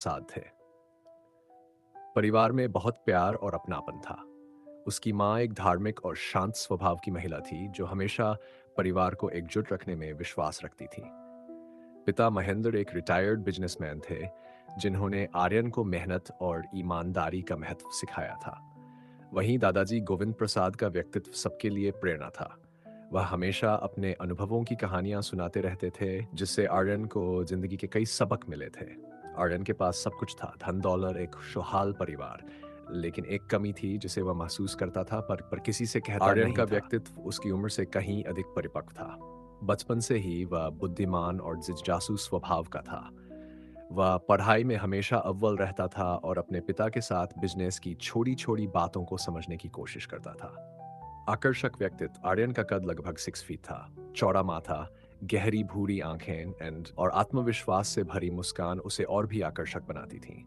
प्रसाद थे। परिवार में बहुत प्यार और अपनापन था। उसकी माँ एक धार्मिक और शांत स्वभाव की महिला थी जो हमेशा परिवार को एकजुट रखने में विश्वास रखती थी। पिता महेंद्र एक रिटायर्ड बिजनेसमैन थे जिन्होंने आर्यन को मेहनत और ईमानदारी का महत्व सिखाया था। वहीं दादाजी गोविंद प्रसाद का व्यक्तित्व सबके लिए प्रेरणा था। वह हमेशा अपने अनुभवों की कहानियां सुनाते रहते थे जिससे आर्यन को जिंदगी के कई सबक मिले थे। आर्यन के पास सब कुछ था, धन दौलत, एक खुशहाल परिवार, लेकिन एक कमी थी जिसे वह महसूस करता था पर किसी से कहता आर्यन नहीं का था। व्यक्तित्व उसकी उम्र से कहीं अधिक परिपक्व था। बचपन से ही वह बुद्धिमान और जिज्ञासु स्वभाव का था। वह पढ़ाई में हमेशा अव्वल रहता था और अपने पिता के साथ बिजनेस की छोटी-छोटी बातों को समझने की कोशिश करता था। आकर्षक व्यक्तित्व, आर्यन का कद लगभग 6 फीट था, चौड़ा माथा, गहरी भूरी आंखें और आत्मविश्वास से भरी मुस्कान उसे और भी आकर्षक बनाती थी।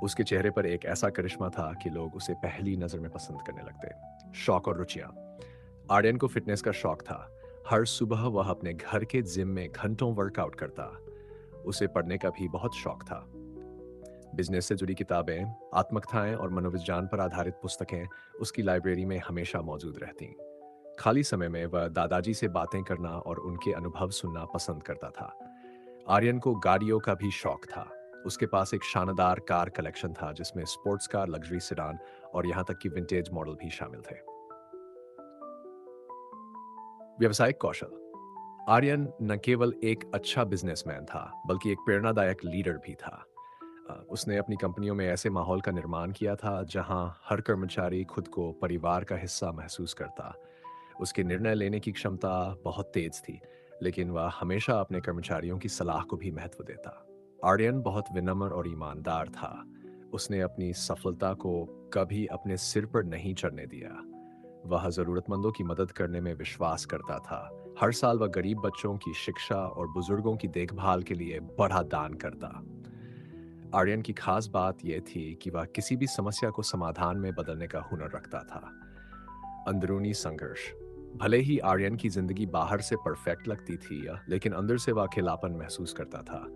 उसके चेहरे पर एक ऐसा करिश्मा था कि लोग उसे पहली नजर में पसंद करने लगते। शौक और रुचियां, आर्यन को फिटनेस का शौक था। हर सुबह वह अपने घर के जिम में घंटों वर्कआउट करता। उसे पढ़ने का भी बहुत शौक था। बिजनेस से जुड़ी किताबें, आत्मकथाएं और मनोविज्ञान पर आधारित पुस्तकें उसकी लाइब्रेरी में हमेशा मौजूद रहती। खाली समय में वह दादाजी से बातें करना और उनके अनुभव सुनना पसंद करता था। आर्यन को गाड़ियों का भी शौक था। उसके पास एक शानदार कार कलेक्शन था जिसमें स्पोर्ट्स कार, लग्जरी सेडान और यहाँ तक कि विंटेज मॉडल भी शामिल थे। व्यवसायिक कौशल, आर्यन न केवल एक अच्छा बिजनेसमैन था बल्कि एक प्रेरणादायक लीडर भी था। उसने अपनी कंपनियों में ऐसे माहौल का निर्माण किया था जहां हर कर्मचारी खुद को परिवार का हिस्सा महसूस करता। उसके निर्णय लेने की क्षमता बहुत तेज थी, लेकिन वह हमेशा अपने कर्मचारियों की सलाह को भी महत्व देता। आर्यन बहुत विनम्र और ईमानदार था। उसने अपनी सफलता को कभी अपने सिर पर नहीं चढ़ने दिया। वह जरूरतमंदों की मदद करने में विश्वास करता था। हर साल वह गरीब बच्चों की शिक्षा और बुजुर्गों की देखभाल के लिए बड़ा दान करता। आर्यन की खास बात यह थी कि वह किसी भी समस्या को समाधान में बदलने का हुनर रखता था। अंदरूनी संघर्ष, भले ही आर्यन की जिंदगी बाहर से परफेक्ट लगती थी, लेकिन अंदर से वह अकेलापन महसूस करता था।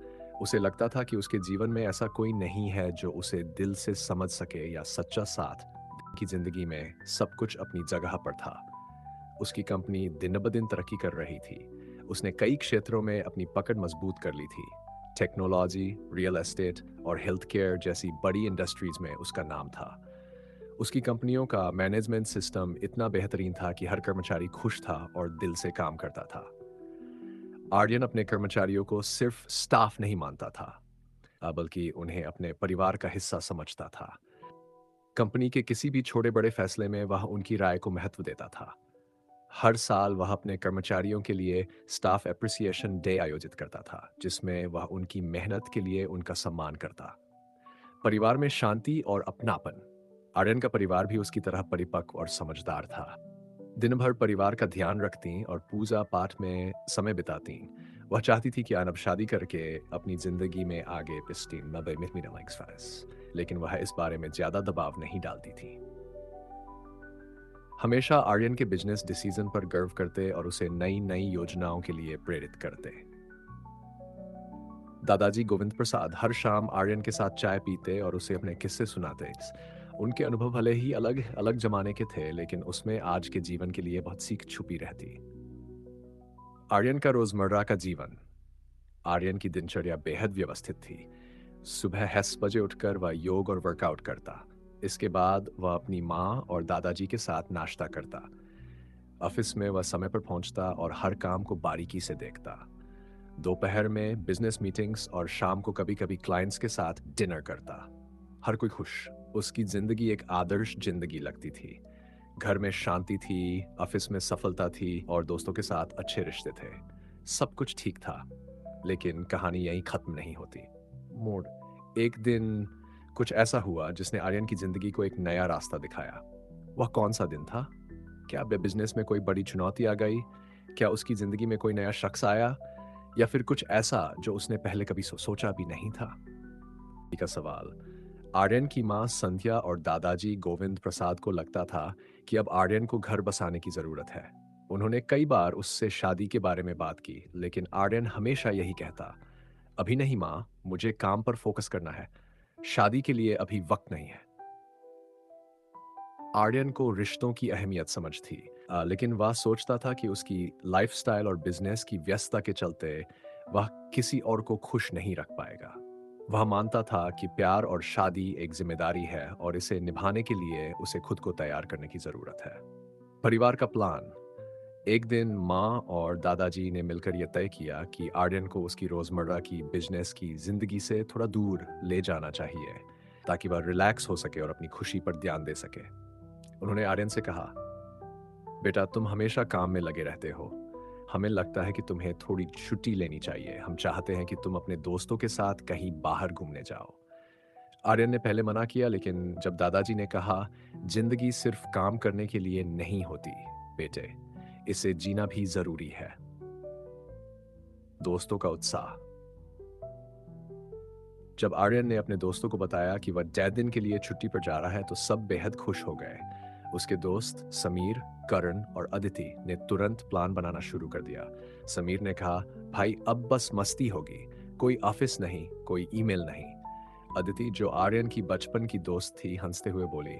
उसे लगता था कि उसके जीवन में ऐसा कोई नहीं है जो उसे दिल से समझ सके या सच्चा साथ। की जिंदगी में सब कुछ अपनी जगह पर था। उसकी कंपनी दिन ब दिन तरक्की कर रही थी। उसने कई क्षेत्रों में अपनी पकड़ मजबूत कर ली थी। टेक्नोलॉजी, रियल एस्टेट और हेल्थ केयर जैसी बड़ी इंडस्ट्रीज में उसका नाम था। उसकी कंपनियों का मैनेजमेंट सिस्टम इतना बेहतरीन था कि हर कर्मचारी खुश था और दिल से काम करता था। आर्यन अपने कर्मचारियों को सिर्फ स्टाफ नहीं मानता था, बल्कि उन्हें अपने परिवार का हिस्सा समझता था। कंपनी के किसी भी छोटे बड़े फैसले में वह उनकी राय को महत्व देता था। हर साल वह अपने कर्मचारियों के लिए स्टाफ एप्रिसिएशन डे आयोजित करता था, जिसमें वह उनकी मेहनत के लिए उनका सम्मान करता। परिवार में शांति और अपनापन, आर्यन का परिवार भी उसकी तरह परिपक्व और समझदार था। दिन भर परिवार का ध्यान रखती और पूजा पाठ में समय बिताती। वह चाहती थी कि अब शादी करके अपनी जिंदगी में आगे पिस्टीन नबे मिनट लेकिन वह इस बारे में ज्यादा दबाव नहीं डालती थी। हमेशा आर्यन के बिजनेस डिसीजन पर गर्व करते और उसे नई नई योजनाओं के लिए प्रेरित करते। दादाजी गोविंद प्रसाद हर शाम आर्यन के साथ चाय पीते और उसे अपने किस्से सुनाते। उनके अनुभव भले ही अलग अलग जमाने के थे, लेकिन उसमें आज के जीवन के लिए बहुत सीख छुपी रहती। आर्यन का रोजमर्रा का जीवन, आर्यन की दिनचर्या बेहद व्यवस्थित थी। सुबह 10 बजे उठकर वह योग और वर्कआउट करता। इसके बाद वह अपनी माँ और दादाजी के साथ नाश्ता करता। ऑफिस में वह समय पर पहुंचता और हर काम को बारीकी से देखता। दोपहर में बिजनेस मीटिंग्स और शाम को कभी-कभी क्लाइंट्स के साथ डिनर करता। हर कोई खुश। उसकी जिंदगी एक आदर्श जिंदगी लगती थी। घर में शांति थी, ऑफिस में सफलता थी और दोस्तों के साथ अच्छे रिश्ते थे। सब कुछ ठीक था, लेकिन कहानी यहीं खत्म नहीं होती। मोड़, एक दिन कुछ ऐसा हुआ जिसने आर्यन की जिंदगी को एक नया रास्ता दिखाया। वह कौन सा दिन था? क्या बिजनेस में कोई बड़ी चुनौती आ गई? क्या उसकी जिंदगी में कोई नया शख्स आया, या फिर कुछ ऐसा जो उसने पहले कभी सोचा भी नहीं था? का सवाल। आर्यन की मां संध्या और दादाजी गोविंद प्रसाद को लगता था कि अब आर्यन को घर बसाने की जरूरत है। उन्होंने कई बार उससे शादी के बारे में बात की, लेकिन आर्यन हमेशा यही कहता, अभी नहीं माँ, मुझे काम पर फोकस करना है। शादी के लिए अभी वक्त नहीं है। आर्यन को रिश्तों की अहमियत समझ थी, लेकिन वह सोचता था कि उसकी लाइफस्टाइल और बिजनेस की व्यस्तता के चलते वह किसी और को खुश नहीं रख पाएगा। वह मानता था कि प्यार और शादी एक जिम्मेदारी है और इसे निभाने के लिए उसे खुद को तैयार करने की जरूरत है। परिवार का प्लान। एक दिन माँ और दादाजी ने मिलकर यह तय किया कि आर्यन को उसकी रोजमर्रा की बिजनेस की जिंदगी से थोड़ा दूर ले जाना चाहिए, ताकि वह रिलैक्स हो सके और अपनी खुशी पर ध्यान दे सके। उन्होंने आर्यन से कहा, बेटा तुम हमेशा काम में लगे रहते हो। हमें लगता है कि तुम्हें थोड़ी छुट्टी लेनी चाहिए। हम चाहते हैं कि तुम अपने दोस्तों के साथ कहीं बाहर घूमने जाओ। आर्यन ने पहले मना किया, लेकिन जब दादाजी ने कहा, जिंदगी सिर्फ काम करने के लिए नहीं होती बेटे, इसे जीना भी जरूरी है। दोस्तों का उत्साह। जब आर्यन ने अपने दोस्तों को बताया कि वह 10 दिन के लिए छुट्टी पर जा रहा है तो सब बेहद खुश हो गए। उसके दोस्त समीर, करण और अदिति ने तुरंत प्लान बनाना शुरू कर दिया। समीर ने कहा, भाई अब बस मस्ती होगी, कोई ऑफिस नहीं, कोई ईमेल नहीं। अदिति, जो आर्यन की बचपन की दोस्त थी, हंसते हुए बोली,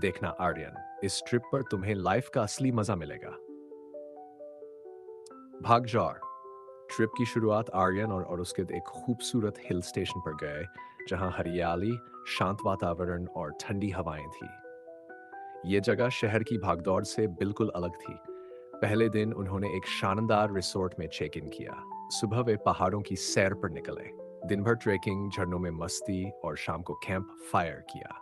देखना आर्यन, इस ट्रिप पर तुम्हें लाइफ का असली मजा मिलेगा। भागजौर। ट्रिप की शुरुआत आर्यन और उसके एक खूबसूरत हिल स्टेशन पर गए, जहां हरियाली, शांत वातावरण और ठंडी हवाएं थी। ये जगह शहर की भागदौड़ से बिल्कुल अलग थी। पहले दिन उन्होंने एक शानदार रिसोर्ट में चेक इन किया। सुबह वे पहाड़ों की सैर पर निकले। दिन भर ट्रेकिंग, झरनों में मस्ती और शाम को कैंप फायर किया।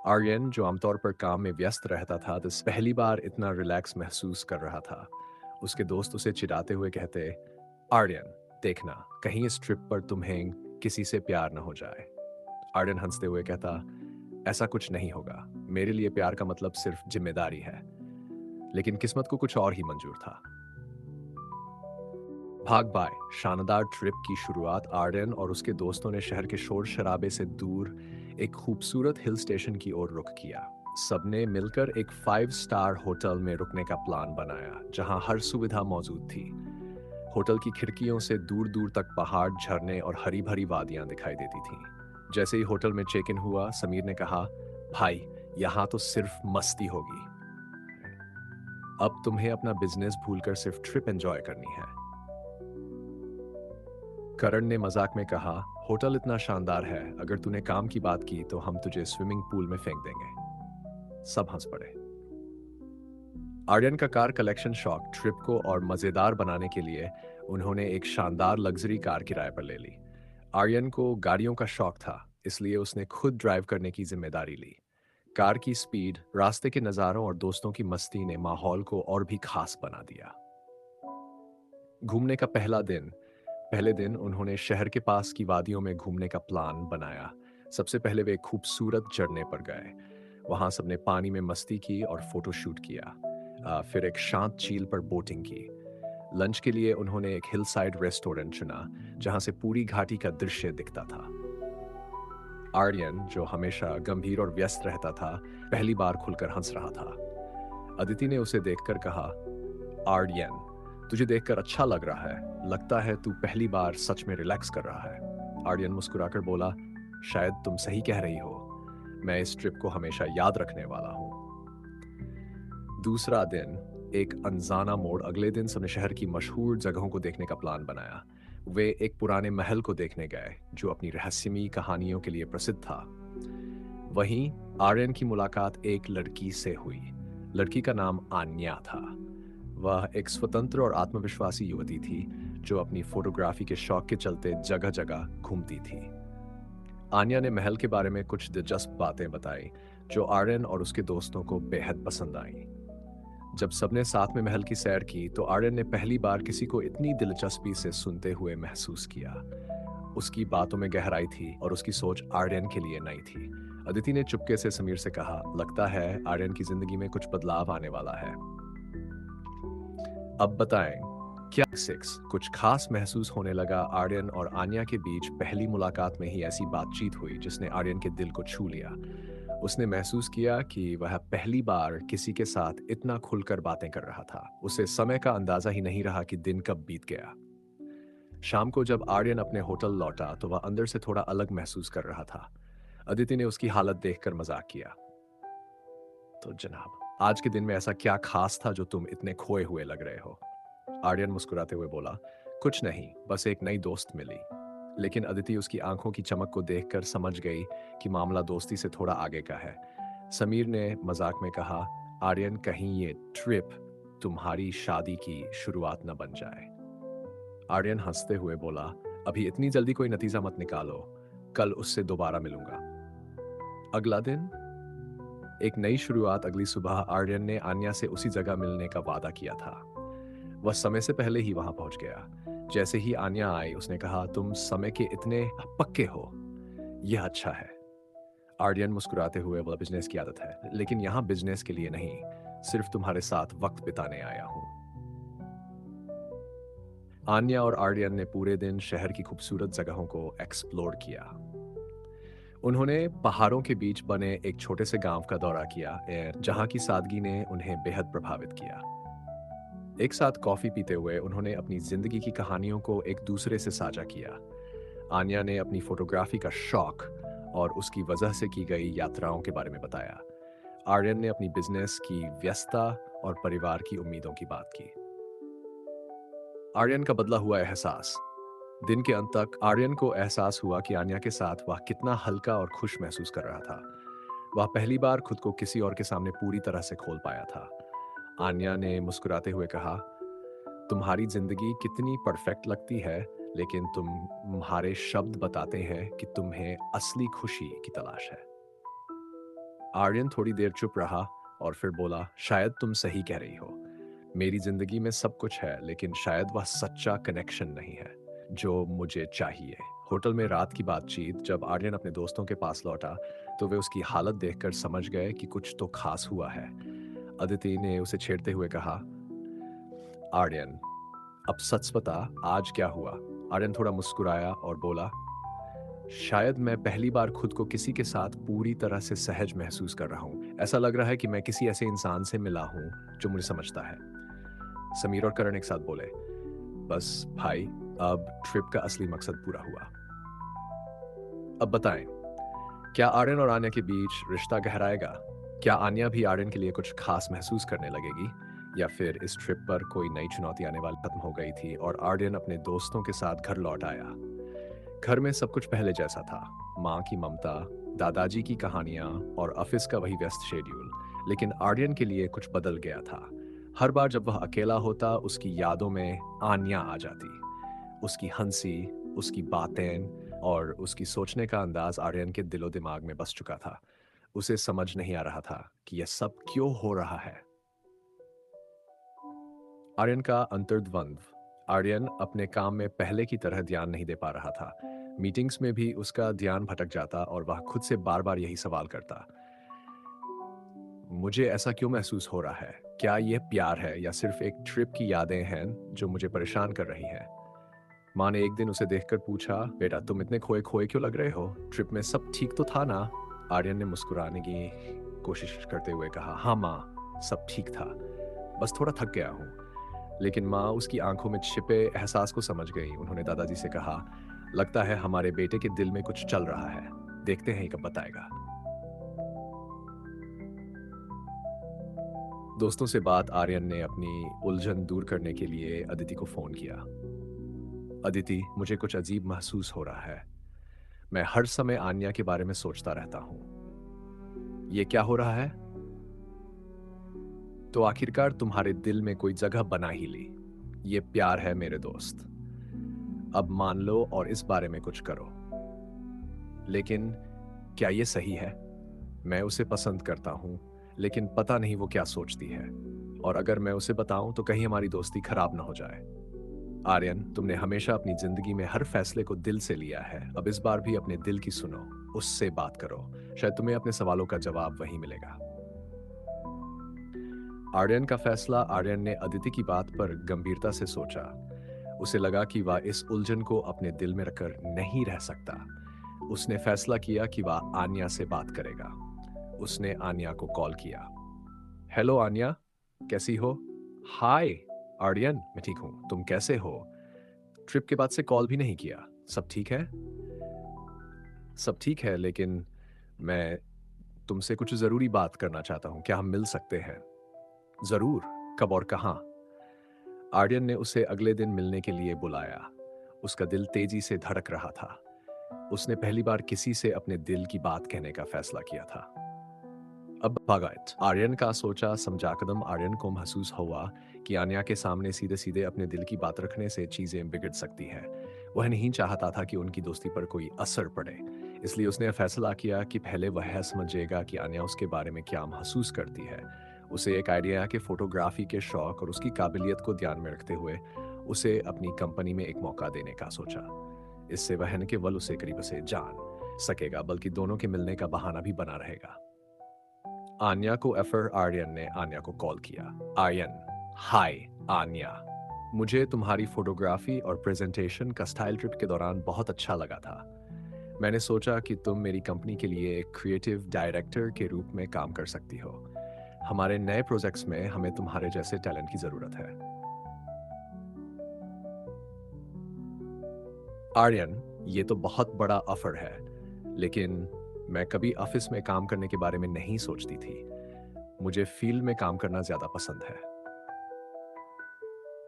आर्यन, जो आमतौर पर काम में व्यस्त रहता था, तो पहली बार इतना रिलैक्स महसूस कर रहा था। उसके दोस्त उसे चिढ़ाते हुए कहते, आर्यन देखना, कहीं इस ट्रिप पर तुम्हें किसी से प्यार न हो जाए। आर्यन हंसते हुए कहता, ऐसा कुछ नहीं होगा, मेरे लिए प्यार का मतलब सिर्फ जिम्मेदारी है। लेकिन किस्मत को कुछ और ही मंजूर था। भाग बाय। शानदार ट्रिप की शुरुआत आर्यन और उसके दोस्तों ने शहर के शोर शराबे से दूर एक खूबसूरत हिल स्टेशन की ओर रुख किया। सबने मिलकर एक 5 स्टार होटल में रुकने का प्लान बनाया, जहां हर सुविधा मौजूद थी। होटल की खिड़कियों से दूर दूर तक पहाड़, झरने और हरी भरी वादियां दिखाई देती थीं। जैसे ही होटल में चेक इन हुआ, समीर ने कहा, भाई यहाँ तो सिर्फ मस्ती होगी। अब तुम्हें अपना बिजनेस भूलकर सिर्फ ट्रिप एंजॉय करनी है। करण ने मजाक में कहा, होटल इतना शानदार है, अगर तूने काम की बात की तो हम तुझे स्विमिंग पूल में फेंक देंगे। सब हंस पड़े। आर्यन का कार कलेक्शन शौक ट्रिप को और मजेदार बनाने के लिए उन्होंने एक शानदार लग्जरी कार किराए पर ले ली। आर्यन को गाड़ियों का शौक था, इसलिए उसने खुद ड्राइव करने की जिम्मेदारी ली। कार की स्पीड, रास्ते के नज़ारों और दोस्तों की मस्ती ने माहौल को और भी खास बना दिया। घूमने का पहले दिन उन्होंने शहर के पास की वादियों में घूमने का प्लान बनाया। सबसे पहले वे एक खूबसूरत झरने पर गए। वहां सबने पानी में मस्ती की और फोटो शूट किया। फिर एक शांत झील पर बोटिंग की। लंच के लिए उन्होंने एक हिल साइड रेस्टोरेंट चुना, जहां से पूरी घाटी का दृश्य दिखता था। आर्यन, जो हमेशा गंभीर और व्यस्त रहता था, पहली बार खुलकर हंस रहा था। अदिति ने उसे देखकर कहा, आर्यन, तुझे देखकर अच्छा लग रहा है, लगता है तू पहली बार सच में रिलैक्स कर रहा है। आर्यन मुस्कुराकर बोला, शायद तुम सही कह रही हो, मैं इस ट्रिप को हमेशा याद रखने वाला हूं। दूसरा दिन, एक अनजाना मोड़। अगले दिन सबने शहर की मशहूर जगहों को देखने का प्लान बनाया। वे एक पुराने महल को देखने गए, जो अपनी रहस्यमयी कहानियों के लिए प्रसिद्ध था। वहीं आर्यन की मुलाकात एक लड़की से हुई। लड़की का नाम आन्या था। वह एक स्वतंत्र और आत्मविश्वासी युवती थी, जो अपनी फोटोग्राफी के शौक के चलते जगह जगह घूमती थी। आन्या ने महल के बारे में कुछ दिलचस्प बातें बताई, जो आर्यन और उसके दोस्तों को बेहद पसंद आईं। जब सबने साथ में महल की सैर की, तो आर्यन ने पहली बार किसी को इतनी दिलचस्पी से सुनते हुए महसूस किया। उसकी बातों में गहराई थी और उसकी सोच आर्यन के लिए नई थी। अदिति ने चुपके से समीर से कहा, लगता है आर्यन की जिंदगी में कुछ बदलाव आने वाला है। अब बताएं, क्या कुछ खास महसूस होने लगा? आर्यन और आन्या के बीच पहली मुलाकात में ही ऐसी बातचीत हुई जिसने आर्यन के दिल को छू लिया। उसने महसूस किया कि वह पहली बार किसी के साथ इतना खुलकर बातें कर रहा था। उसे समय का अंदाजा ही नहीं रहा कि दिन कब बीत गया। शाम को जब आर्यन अपने होटल लौटा तो वह अंदर से थोड़ा अलग महसूस कर रहा था। अदिति ने उसकी हालत देखकर मजाक किया। तो जनाब, आज के दिन में ऐसा क्या खास था जो तुम इतने खोए हुए लग रहे हो? आर्यन मुस्कुराते हुए बोला, कुछ नहीं, बस एक नई दोस्त मिली। लेकिन अदिति उसकी आंखों की चमक को देखकर समझ गई कि मामला दोस्ती से थोड़ा आगे का है। समीर ने मजाक में कहा, आर्यन, कहीं ये ट्रिप तुम्हारी शादी की शुरुआत न बन जाए। आर्यन हंसते हुए बोला, अभी इतनी जल्दी कोई नतीजा मत निकालो, कल उससे दोबारा मिलूंगा। अगला दिन, एक नई शुरुआत। अगली सुबह आर्यन ने आन्या से उसी जगह मिलने का वादा किया था। वह समय से पहले ही वहां पहुंच गया। जैसे ही आन्या आई उसने कहा, तुम समय के इतने पक्के हो, यह अच्छा है। आर्यन मुस्कुराते हुए, बोला, बिजनेस की आदत है, लेकिन यहां बिजनेस के लिए नहीं, सिर्फ तुम्हारे साथ वक्त बिताने आया हूं। आन्या और आर्यन ने पूरे दिन शहर की खूबसूरत जगहों को एक्सप्लोर किया। उन्होंने पहाड़ों के बीच बने एक छोटे से गांव का दौरा किया, जहां की सादगी ने उन्हें बेहद प्रभावित किया। एक साथ कॉफी पीते हुए उन्होंने अपनी जिंदगी की कहानियों को एक दूसरे से साझा किया। आन्या ने अपनी फोटोग्राफी का शौक और उसकी वजह से की गई यात्राओं के बारे में बताया। आर्यन ने अपनी बिजनेस की व्यस्तता और परिवार की उम्मीदों की बात की। आर्यन का बदला हुआ एहसास। दिन के अंत तक आर्यन को एहसास हुआ कि आन्या के साथ वह कितना हल्का और खुश महसूस कर रहा था। वह पहली बार खुद को किसी और के सामने पूरी तरह से खोल पाया था। आन्या ने मुस्कुराते हुए कहा, तुम्हारी जिंदगी कितनी परफेक्ट लगती है, लेकिन तुम्हारे शब्द बताते हैं कि तुम्हें असली खुशी की तलाश है। आर्यन थोड़ी देर चुप रहा और फिर बोला, शायद तुम सही कह रही हो। मेरी जिंदगी में सब कुछ है, लेकिन शायद वह सच्चा कनेक्शन नहीं है जो मुझे चाहिए। होटल में रात की बातचीत। जब आर्यन अपने दोस्तों के पास लौटा तो वे उसकी हालत देखकर समझ गए कि कुछ तो खास हुआ है। अदिति ने उसे छेड़ते हुए कहा, आर्यन, अब सच बता, आज क्या हुआ? आर्यन थोड़ा मुस्कुराया और बोला, शायद मैं पहली बार खुद को किसी के साथ पूरी तरह से सहज महसूस कर रहा हूँ। ऐसा लग रहा है कि मैं किसी ऐसे इंसान से मिला हूँ जो मुझे समझता है। समीर और करण एक साथ बोले, बस भाई, अब ट्रिप का असली मकसद पूरा हुआ। अब बताएं, क्या आर्यन और आन्या के बीच रिश्ता गहराएगा? क्या आन्या भी आर्यन के लिए कुछ खास महसूस करने लगेगी? या फिर इस ट्रिप पर कोई नई चुनौती आने वाली खत्म हो गई थी और आर्यन अपने दोस्तों के साथ घर लौट आया? घर में सब कुछ पहले जैसा था। माँ की ममता, दादाजी की कहानियां और ऑफिस का वही व्यस्त शेड्यूल। लेकिन आर्यन के लिए कुछ बदल गया था। हर बार जब वह अकेला होता, उसकी यादों में आन्या आ जाती। उसकी हंसी, उसकी बातें और उसकी सोचने का अंदाज आर्यन के दिलो दिमाग में बस चुका था। उसे समझ नहीं आ रहा था कि यह सब क्यों हो रहा है। आर्यन का अंतर्द्वंद्व। आर्यन अपने काम में पहले की तरह ध्यान नहीं दे पा रहा था। मीटिंग्स में भी उसका ध्यान भटक जाता और वह खुद से बार बार यही सवाल करता, मुझे ऐसा क्यों महसूस हो रहा है? क्या यह प्यार है या सिर्फ एक ट्रिप की यादें हैं जो मुझे परेशान कर रही हैं? माँ ने एक दिन उसे देखकर पूछा, बेटा, तुम इतने खोए खोए क्यों लग रहे हो? ट्रिप में सब ठीक तो था ना? आर्यन ने मुस्कुराने की कोशिश करते हुए कहा, हाँ माँ, सब ठीक था, बस थोड़ा थक गया हूँ। लेकिन माँ उसकी आंखों में छिपे एहसास को समझ गई। उन्होंने दादाजी से कहा, लगता है हमारे बेटे के दिल में कुछ चल रहा है, देखते हैं ये कब बताएगा। दोस्तों से बात। आर्यन ने अपनी उलझन दूर करने के लिए अदिति को फोन किया। अदिति, मुझे कुछ अजीब महसूस हो रहा है। मैं हर समय आन्या के बारे में सोचता रहता हूँ। ये क्या हो रहा है? तो आखिरकार तुम्हारे दिल में कोई जगह बना ही ली। ये प्यार है मेरे दोस्त। अब मान लो और इस बारे में कुछ करो। लेकिन क्या ये सही है? मैं उसे पसंद करता हूं, लेकिन पता नहीं वो क्या सोचती है। और अगर मैं उसे बताऊं तो कहीं हमारी दोस्ती खराब ना हो जाए। आर्यन, तुमने हमेशा अपनी जिंदगी में हर फैसले को दिल से लिया है। अब इस बार भी अपने दिल की सुनो, उससे बात करो। शायद तुम्हें अपने सवालों का जवाब वहीं मिलेगा। आर्यन का फैसला। आर्यन ने अदिति की बात पर गंभीरता से सोचा। उसे लगा कि वह इस उलझन को अपने दिल में रखकर नहीं रह सकता। उसने फैसला किया कि वह आन्या से बात करेगा। उसने आन्या को कॉल किया। हेलो आन्या, कैसी हो? हाय आर्यन, मैं ठीक हूँ, तुम कैसे हो? ट्रिप के बाद से कॉल भी नहीं किया। सब ठीक है? सब ठीक है, लेकिन मैं तुमसे कुछ ज़रूरी बात करना चाहता हूँ। क्या हम मिल सकते हैं? ज़रूर। कब और कहाँ? आर्यन ने उसे अगले दिन मिलने के लिए बुलाया। उसका दिल तेजी से धड़क रहा था। उसने पहली बार किसी से अपने दिल की बात कहने का फैसला किया था। अब भगायत आर्यन का सोचा समझा कदम। आर्यन को महसूस हुआ कि आन्या के सामने सीधे सीधे अपने दिल की बात रखने से चीजें बिगड़ सकती है। वह नहीं चाहता था कि उनकी दोस्ती पर कोई असर पड़े, इसलिए उसने फैसला किया कि पहले वह समझेगा कि आन्या उसके बारे में क्या महसूस करती है। उसे एक आइडिया के फोटोग्राफी के शौक और उसकी काबिलियत को ध्यान में रखते हुए उसे अपनी कंपनी में एक मौका देने का सोचा। इससे वह न केवल उसे करीब से जान सकेगा, बल्कि दोनों के मिलने का बहाना भी बना रहेगा। आन्या को एफर आर्यन ने आन्या को कॉल किया। आर्यन, हाय आन्या, मुझे तुम्हारी फोटोग्राफी और प्रेजेंटेशन का स्टाइल ट्रिप के दौरान बहुत अच्छा लगा था। मैंने सोचा कि तुम मेरी कंपनी के लिए एक क्रिएटिव डायरेक्टर के रूप में काम कर सकती हो। हमारे नए प्रोजेक्ट्स में हमें तुम्हारे जैसे टैलेंट की जरूरत है। आर्यन, ये तो बहुत बड़ा ऑफर है, लेकिन मैं कभी ऑफिस में काम करने के बारे में नहीं सोचती थी। मुझे फील्ड में काम करना ज्यादा पसंद है।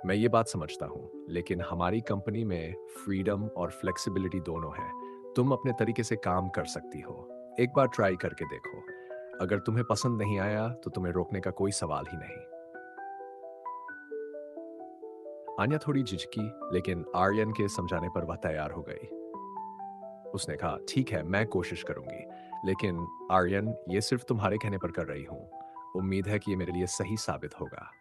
मैं ये बात समझता हूँ, लेकिन हमारी कंपनी में फ्रीडम और फ्लेक्सिबिलिटी दोनों है। तुम अपने तरीके से काम कर सकती हो। एक बार ट्राई करके देखो। अगर तुम्हें पसंद नहीं आया तो तुम्हें रोकने का कोई सवाल ही नहीं। आन्या थोड़ी झिझकी, लेकिन आर्यन के समझाने पर वह तैयार हो गई। उसने कहा, ठीक है, मैं कोशिश करूंगी, लेकिन आर्यन, ये सिर्फ तुम्हारे कहने पर कर रही हूँ। उम्मीद है कि ये मेरे लिए सही साबित होगा।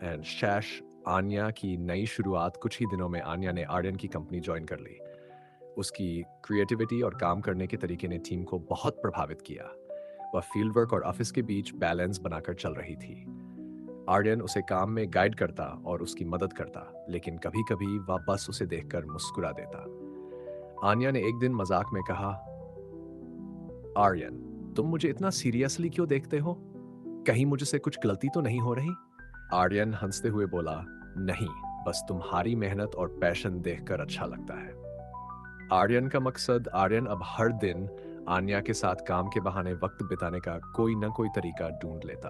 एंड शैश, आन्या की नई शुरुआत। कुछ ही दिनों में आन्या ने आर्यन की कंपनी ज्वाइन कर ली। उसकी क्रिएटिविटी और काम करने के तरीके ने टीम को बहुत प्रभावित किया। वह फील्ड वर्क और ऑफिस के बीच बैलेंस बनाकर चल रही थी। आर्यन उसे काम में गाइड करता और उसकी मदद करता, लेकिन कभी-कभी वह बस उसे देखकर मुस्कुरा देता। आन्या ने एक दिन मजाक में कहा, आर्यन, तुम मुझे इतना सीरियसली क्यों देखते हो? कहीं मुझसे कुछ गलती तो नहीं हो रही? आर्यन हंसते हुए बोला, नहीं, बस तुम्हारी मेहनत और पैशन देखकर अच्छा लगता है। आर्यन का मकसद, आर्यन अब हर दिन आन्या के साथ काम के बहाने वक्त बिताने का कोई न कोई तरीका ढूंढ लेता।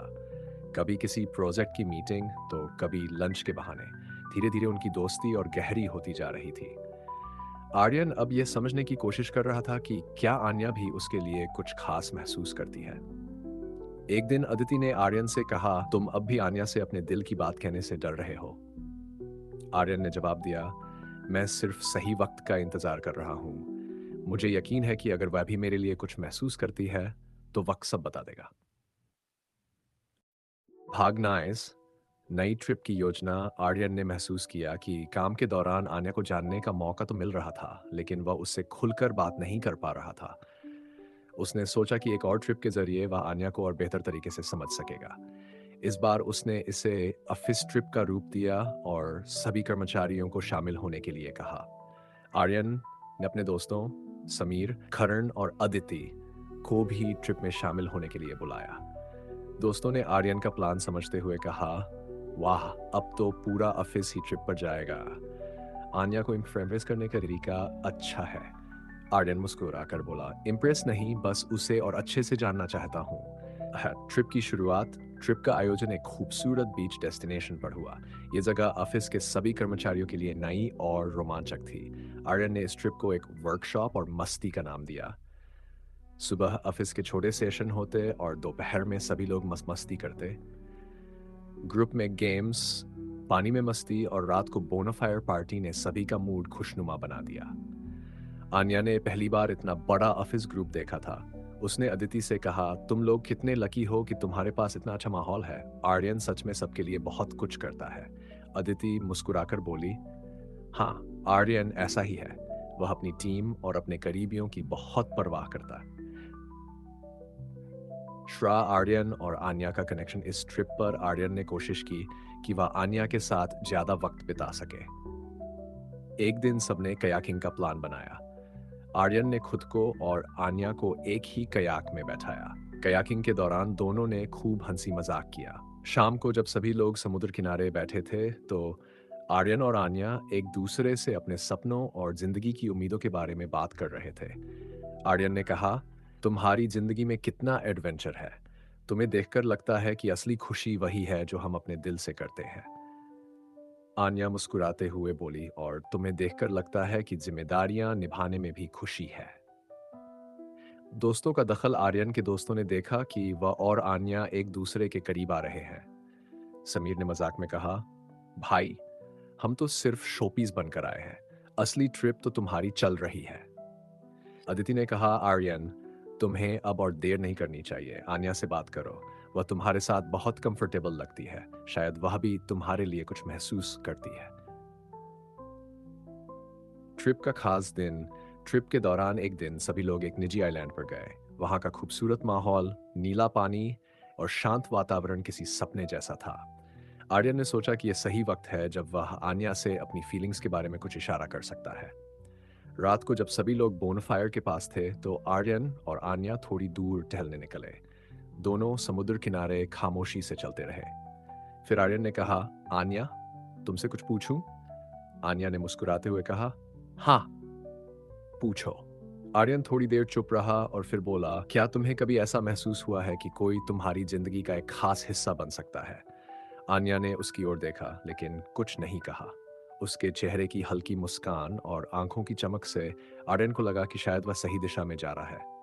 कभी किसी प्रोजेक्ट की मीटिंग, तो कभी लंच के बहाने। धीरे धीरे उनकी दोस्ती और गहरी होती जा रही थी। आर्यन अब यह समझने की कोशिश कर रहा था कि क्या आन्या भी उसके लिए कुछ खास महसूस करती है। एक दिन अदिति ने आर्यन से कहा, तुम अब भी आन्या से अपने दिल की बात कहने से डर रहे हो? आर्यन ने जवाब दिया, मैं सिर्फ सही वक्त का इंतजार कर रहा हूं। मुझे यकीन है कि अगर वह भी मेरे लिए कुछ महसूस करती है तो वक्त सब बता देगा। भागनाइस नई ट्रिप की योजना। आर्यन ने महसूस किया कि काम के दौरान आन्या को जानने का मौका तो मिल रहा था, लेकिन वह उससे खुलकर बात नहीं कर पा रहा था। उसने सोचा कि एक और ट्रिप के जरिए वह आन्या को और बेहतर तरीके से समझ सकेगा। इस बार उसने इसे ऑफिस ट्रिप का रूप दिया और सभी कर्मचारियों को शामिल होने के लिए कहा। आर्यन ने अपने दोस्तों समीर, करण और अदिति को भी ट्रिप में शामिल होने के लिए बुलाया। दोस्तों ने आर्यन का प्लान समझते हुए कहा, वाह, अब तो पूरा ऑफिस ही ट्रिप पर जाएगा। आन्या को इम्प्रेस करने का तरीका अच्छा है। आर्यन मुस्कुराकर बोला, इम्प्रेस नहीं, बस उसे और अच्छे से जानना चाहता हूँ। ट्रिप की शुरुआत, ट्रिप का आयोजन एक खूबसूरत बीच डेस्टिनेशन पर हुआ। यह जगह ऑफिस के सभी कर्मचारियों के लिए नई और रोमांचक थी। आर्यन ने इस ट्रिप को एक वर्कशॉप और मस्ती का नाम दिया। सुबह ऑफिस के छोटे सेशन होते और दोपहर में सभी लोग मस्ती करते। ग्रुप में गेम्स, पानी में मस्ती और रात को बोनाफायर पार्टी ने सभी का मूड खुशनुमा बना दिया। आन्या ने पहली बार इतना बड़ा ऑफिस ग्रुप देखा था। उसने अदिति से कहा, तुम लोग कितने लकी हो कि तुम्हारे पास इतना अच्छा माहौल है। आर्यन सच में सबके लिए बहुत कुछ करता है। अदिति मुस्कुराकर बोली, हाँ, आर्यन ऐसा ही है। वह अपनी टीम और अपने करीबियों की बहुत परवाह करता है। श्रा, आर्यन और आन्या का कनेक्शन। इस ट्रिप पर आर्यन ने कोशिश की कि वह आन्या के साथ ज्यादा वक्त बिता सके। एक दिन सबने कयाकिंग का प्लान बनाया। आर्यन ने खुद को और आन्या को एक ही कयाक में बैठाया। कयाकिंग के दौरान दोनों ने खूब हंसी मजाक किया। शाम को जब सभी लोग समुद्र किनारे बैठे थे तो आर्यन और आन्या एक दूसरे से अपने सपनों और जिंदगी की उम्मीदों के बारे में बात कर रहे थे। आर्यन ने कहा, तुम्हारी जिंदगी में कितना एडवेंचर है। तुम्हें देखकर लगता है कि असली खुशी वही है जो हम अपने दिल से करते हैं। आन्या मुस्कुराते हुए बोली, और तुम्हें देखकर लगता है कि जिम्मेदारियां निभाने में भी खुशी है। दोस्तों का दखल। आर्यन के दोस्तों ने देखा कि वह और आन्या एक दूसरे के करीब आ रहे हैं। समीर ने मजाक में कहा, भाई, हम तो सिर्फ शोपीस बनकर आए हैं। असली ट्रिप तो तुम्हारी चल रही है। अदिति ने कहा, आर्यन, तुम्हें अब और देर नहीं करनी चाहिए। आन्या से बात करो। वह तुम्हारे साथ बहुत कंफर्टेबल लगती है। शायद वह भी तुम्हारे लिए कुछ महसूस करती है। ट्रिप का खास दिन। ट्रिप के दौरान एक दिन सभी लोग एक निजी आइलैंड पर गए। वहां का खूबसूरत माहौल, नीला पानी और शांत वातावरण किसी सपने जैसा था। आर्यन ने सोचा कि यह सही वक्त है जब वह आन्या से अपनी फीलिंग्स के बारे में कुछ इशारा कर सकता है। रात को जब सभी लोग बोनफायर के पास थे, तो आर्यन और आन्या थोड़ी दूर टहलने निकले। दोनों समुद्र किनारे खामोशी से चलते रहे। फिर आर्यन ने कहा, आन्या, तुमसे कुछ पूछूं? आन्या ने मुस्कुराते हुए कहा, हाँ, पूछो। आर्यन थोड़ी देर चुप रहा और फिर बोला, क्या तुम्हें कभी ऐसा महसूस हुआ है कि कोई तुम्हारी जिंदगी का एक खास हिस्सा बन सकता है? आन्या ने उसकी ओर देखा लेकिन कुछ नहीं कहा। उसके चेहरे की हल्की मुस्कान और आंखों की चमक से आर्यन को लगा कि शायद वह सही दिशा में जा रहा है।